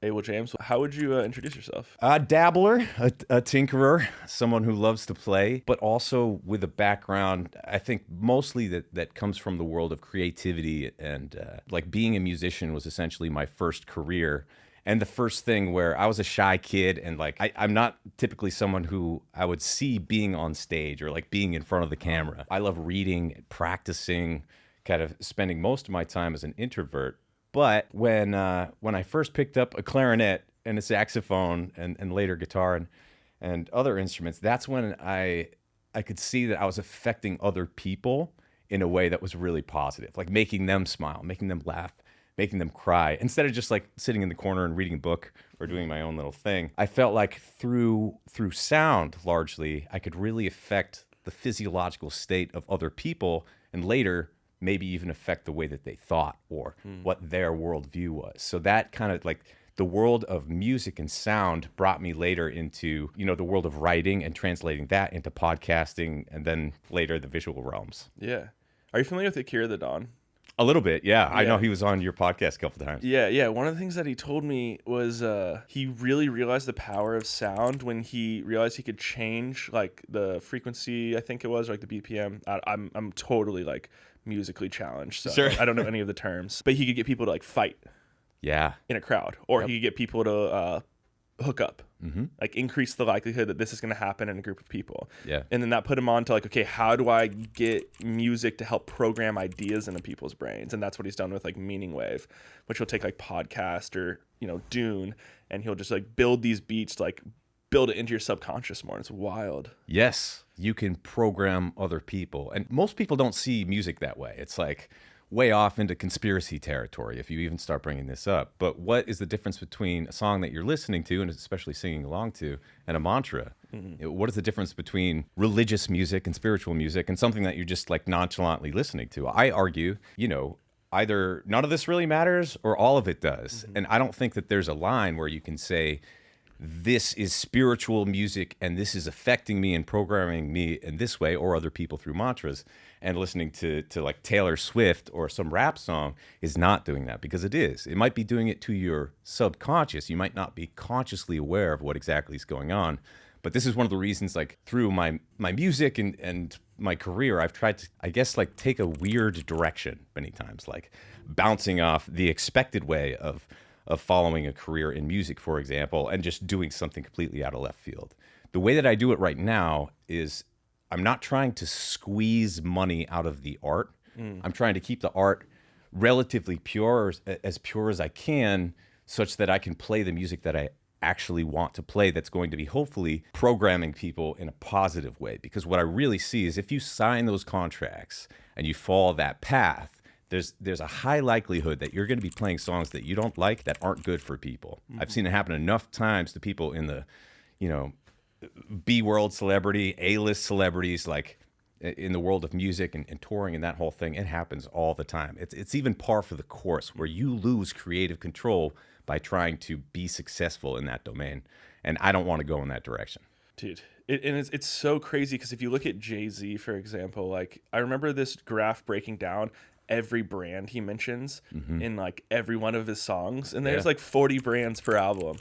Abel James, how would you introduce yourself? A dabbler, a tinkerer, someone who loves to play, but also with a background, I think mostly that comes from the world of creativity. And like being a musician was essentially my first career. And the first thing where I was a shy kid and like I'm not typically someone who I would see being on stage or like being in front of the camera. I love reading, practicing, kind of spending most of my time as an introvert. But when I first picked up a clarinet and a saxophone and later guitar and other instruments, that's when I could see that I was affecting other people in a way that was really positive, like making them smile, making them laugh, making them cry, instead of just like sitting in the corner and reading a book or doing my own little thing. I felt like through sound largely, I could really affect the physiological state of other people and later maybe even affect the way that they thought or what their worldview was. So that kind of like the world of music and sound brought me later into, the world of writing and translating that into podcasting and then later the visual realms. Yeah. Are you familiar with Akira the Don? A little bit, yeah. I know he was on your podcast a couple of times. Yeah. One of the things that he told me was he really realized the power of sound when he realized he could change like the frequency, I think it was, or like the BPM. I'm totally like musically challenged, so Sure. I don't know any of the terms. But he could get people to like fight Yeah. in a crowd, or he could get people to hook up, like increase the likelihood that this is going to happen in a group of people. Yeah. And then that put him on to like, okay, how do I get music to help program ideas into people's brains? And that's what he's done with like Meaning Wave, which he'll take like podcast or, Dune, and he'll just like build these beats to like build it into your subconscious more. It's wild. Yes, you can program other people. And most people don't see music that way. It's like way off into conspiracy territory if you even start bringing this up. But what is the difference between a song that you're listening to and especially singing along to and a mantra? What is the difference between religious music and spiritual music and something that you're just like nonchalantly listening to? I argue, either none of this really matters or all of it does. And I don't think that there's a line where you can say, this is spiritual music and this is affecting me and programming me in this way or other people through mantras. And listening to like Taylor Swift or some rap song is not doing that, because it is. It might be doing it to your subconscious. You might not be consciously aware of what exactly is going on. But this is one of the reasons, like through my music and my career, I've tried to, I guess, like take a weird direction many times, like bouncing off the expected way of following a career in music, for example, and just doing something completely out of left field. The way that I do it right now is I'm not trying to squeeze money out of the art. I'm trying to keep the art relatively pure, as pure as I can, such that I can play the music that I actually want to play that's going to be hopefully programming people in a positive way. Because what I really see is if you sign those contracts and you follow that path, there's a high likelihood that you're going to be playing songs that you don't like that aren't good for people. I've seen it happen enough times to people in the, B-world celebrity, A-list celebrities, like in the world of music and touring and that whole thing. It happens all the time. It's even par for the course where you lose creative control by trying to be successful in that domain. And I don't want to go in that direction. Dude, it's so crazy because if you look at Jay-Z, for example, like I remember this graph breaking down every brand he mentions in like every one of his songs, and there's like 40 brands per album.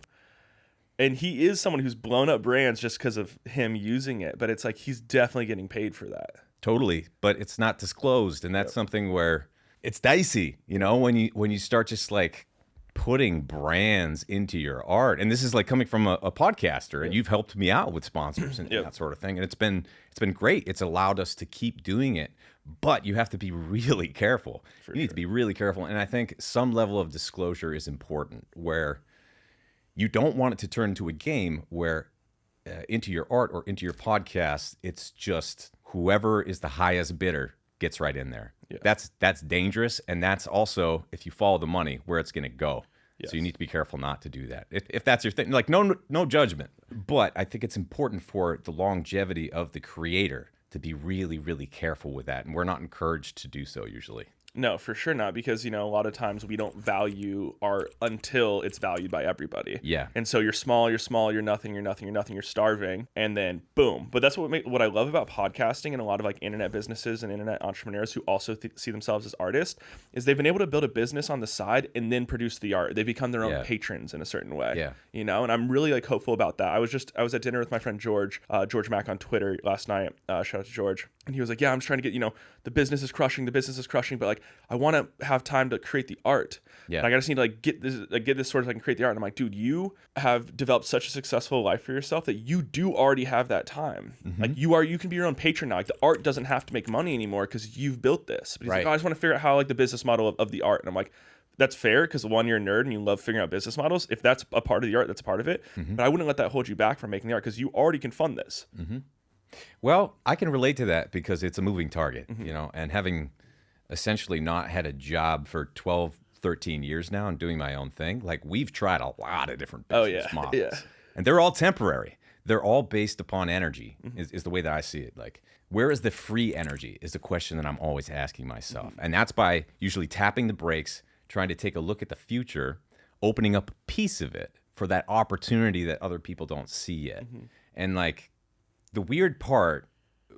And he is someone who's blown up brands just because of him using it, but it's like he's definitely getting paid for that. Totally, but it's not disclosed, and that's something where it's dicey, when you start just like putting brands into your art. And this is like coming from a podcaster, and you've helped me out with sponsors and that sort of thing, and it's been great. It's allowed us to keep doing it, but you have to be really careful. You need to be really careful, and I think some level of disclosure is important, where you don't want it to turn into a game where into your art or into your podcast, it's just whoever is the highest bidder gets right in there. Yeah. That's dangerous, and that's also, if you follow the money, where it's going to go. Yes. So you need to be careful not to do that. If that's your thing, like no judgment, but I think it's important for the longevity of the creator to be really, really careful with that, and we're not encouraged to do so usually. No, for sure not, because a lot of times we don't value art until it's valued by everybody. Yeah. And so you're small, you're nothing, you're starving, and then boom. But that's what I love about podcasting and a lot of like internet businesses and internet entrepreneurs who also see themselves as artists is they've been able to build a business on the side and then produce the art. They become their own patrons in a certain way. Yeah. And I'm really like hopeful about that. I was at dinner with my friend George Mack on Twitter last night. Shout out to George. And he was like, yeah, I'm just trying to get, the business is crushing, but like I want to have time to create the art. Yeah. And I just need to like get this sorted so I can create the art. And I'm like, dude, you have developed such a successful life for yourself that you do already have that time. Mm-hmm. Like you can be your own patron now. Like the art doesn't have to make money anymore because you've built this. But he's like, oh, I just want to figure out how like the business model of the art. And I'm like, that's fair because one, you're a nerd and you love figuring out business models. If that's a part of the art, that's a part of it. Mm-hmm. But I wouldn't let that hold you back from making the art because you already can fund this. Mm-hmm. Well, I can relate to that because it's a moving target, and having essentially not had a job for 12, 13 years now and doing my own thing, like we've tried a lot of different business models. Yeah. And they're all temporary. They're all based upon energy is the way that I see it. Like, where is the free energy is the question that I'm always asking myself. And that's by usually tapping the brakes, trying to take a look at the future, opening up a piece of it for that opportunity that other people don't see yet. And like, the weird part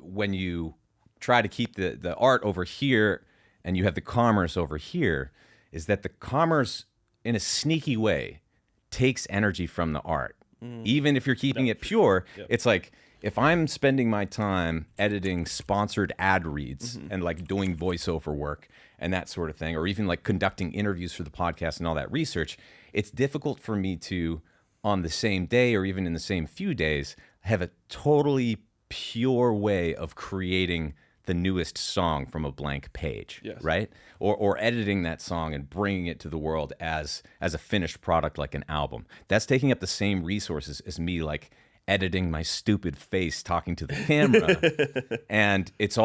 when you try to keep the art over here and you have the commerce over here is that the commerce in a sneaky way takes energy from the art. Even if you're keeping it pure, it's like if I'm spending my time editing sponsored ad reads and like doing voiceover work and that sort of thing, or even like conducting interviews for the podcast and all that research, it's difficult for me to, on the same day or even in the same few days, have a totally pure way of creating the newest song from a blank page, right? Or editing that song and bringing it to the world as a finished product like an album. That's taking up the same resources as me like editing my stupid face talking to the camera. And it's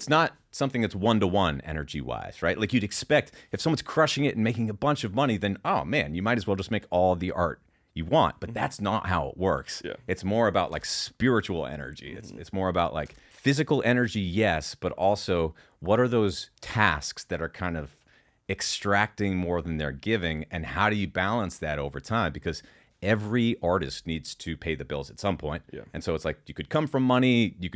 not something that's one-to-one energy-wise, right? Like you'd expect if someone's crushing it and making a bunch of money, then, oh man, you might as well just make all the art you want, but that's not how it works. It's more about like spiritual energy. It's more about like physical energy, yes, but also what are those tasks that are kind of extracting more than they're giving, and how do you balance that over time? Because every artist needs to pay the bills at some point. And so it's like you could come from money, you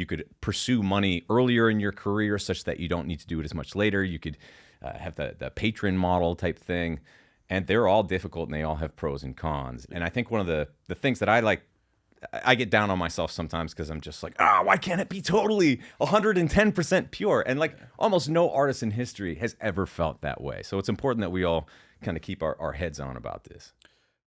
could pursue money earlier in your career such that you don't need to do it as much later. You could have the patron model type thing. And they're all difficult and they all have pros and cons. And I think one of the things that I get down on myself sometimes because I'm just like, why can't it be totally 110% pure? And like almost no artist in history has ever felt that way. So it's important that we all kind of keep our heads on about this.